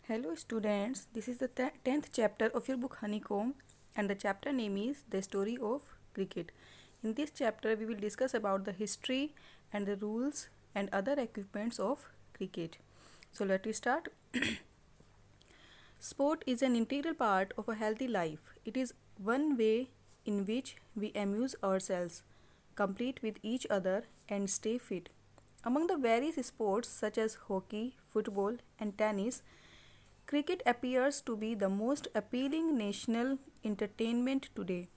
Hello students, this is the 10th chapter of your book Honeycomb and the chapter name is The Story of Cricket. In this chapter we will discuss about the history and the rules and other equipments of cricket. So let us start. Sport is an integral part of a healthy life. It is one way in which we amuse ourselves, compete with each other and stay fit. Among the various sports such as hockey, football and tennis, cricket appears to be the most appealing national entertainment today.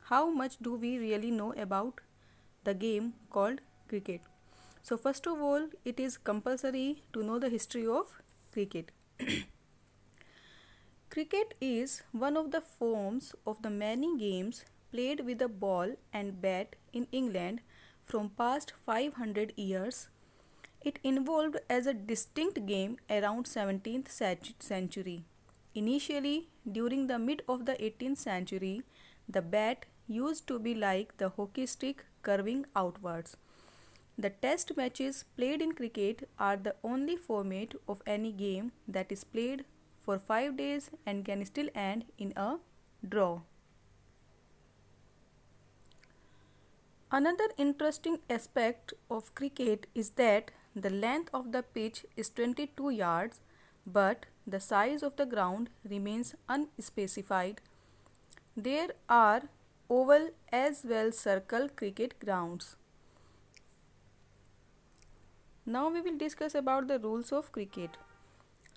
How much do we really know about the game called cricket? So, first of all, it is compulsory to know the history of cricket. Cricket is one of the forms of the many games played with a ball and bat in England from past 500 years. It evolved as a distinct game around 17th century. Initially, during the mid of the 18th century, the bat used to be like the hockey stick curving outwards. The test matches played in cricket are the only format of any game that is played for 5 days and can still end in a draw. Another interesting aspect of cricket is that the length of the pitch is 22 yards, but the size of the ground remains unspecified. There are oval as well circle cricket grounds. Now we will discuss about the rules of cricket.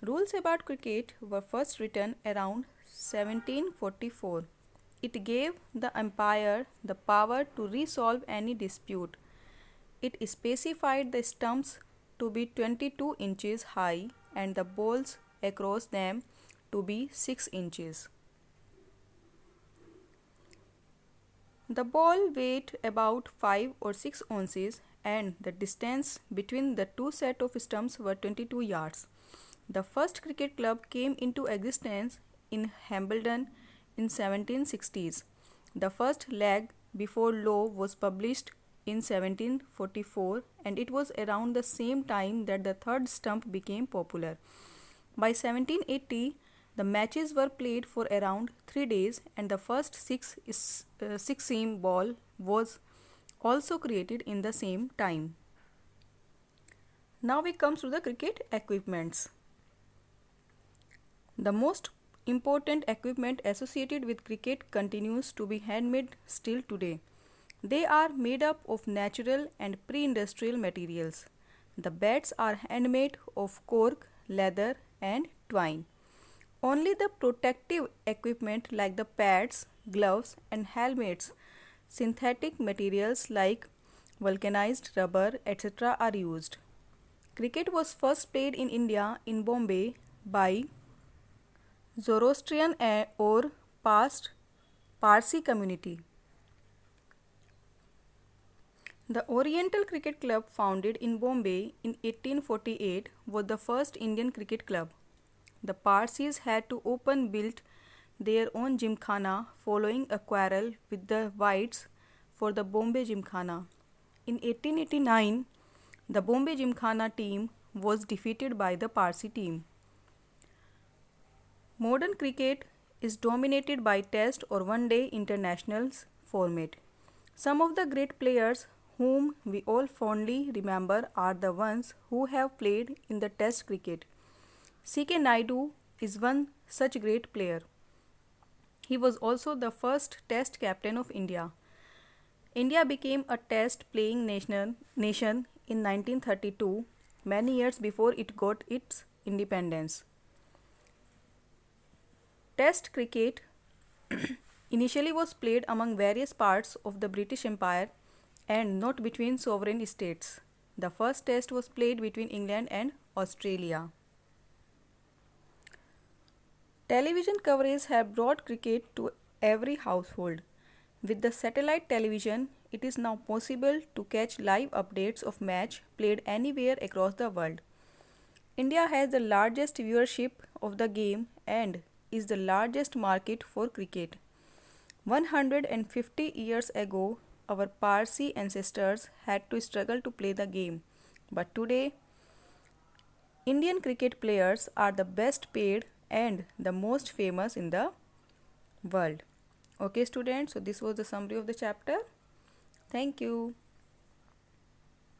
Rules about cricket were first written around 1744. It gave the umpire the power to resolve any dispute. It specified the stumps to be 22 inches high and the balls across them to be 6 inches. The ball weighed about 5 or 6 ounces and the distance between the two sets of stumps were 22 yards. The first cricket club came into existence in Hambledon in 1760s. The first leg before law was published in 1744 and it was around the same time that the third stump became popular. By 1780, the matches were played for around 3 days and the first six-seam ball was also created in the same time. Now we come to the cricket equipments. The most important equipment associated with cricket continues to be handmade still today. They are made up of natural and pre-industrial materials. The bats are handmade of cork, leather and twine. Only the protective equipment like the pads, gloves and helmets, synthetic materials like vulcanized rubber, etc. are used. Cricket was first played in India in Bombay by Zoroastrian or Parsi community. The Oriental Cricket Club, founded in Bombay in 1848, was the first Indian cricket club. The Parsis had to open build their own gymkhana following a quarrel with the whites for the Bombay Gymkhana. In 1889, the Bombay Gymkhana team was defeated by the Parsi team. Modern cricket is dominated by Test or One-Day internationals format. Some of the great players whom we all fondly remember are the ones who have played in the Test cricket. C.K. Naidu is one such great player. He was also the first Test captain of India. India became a Test playing nation in 1932, many years before it got its independence. Test cricket initially was played among various parts of the British Empire and not between sovereign states. The first test was played between England and Australia. Television coverage have brought cricket to every household. With the satellite television, it is now possible to catch live updates of match played anywhere across the world. India has the largest viewership of the game and is the largest market for cricket. 150 years ago, our Parsi ancestors had to struggle to play the game, but today Indian cricket players are the best paid and the most famous in the world. Okay students, so this was the summary of the chapter. Thank you.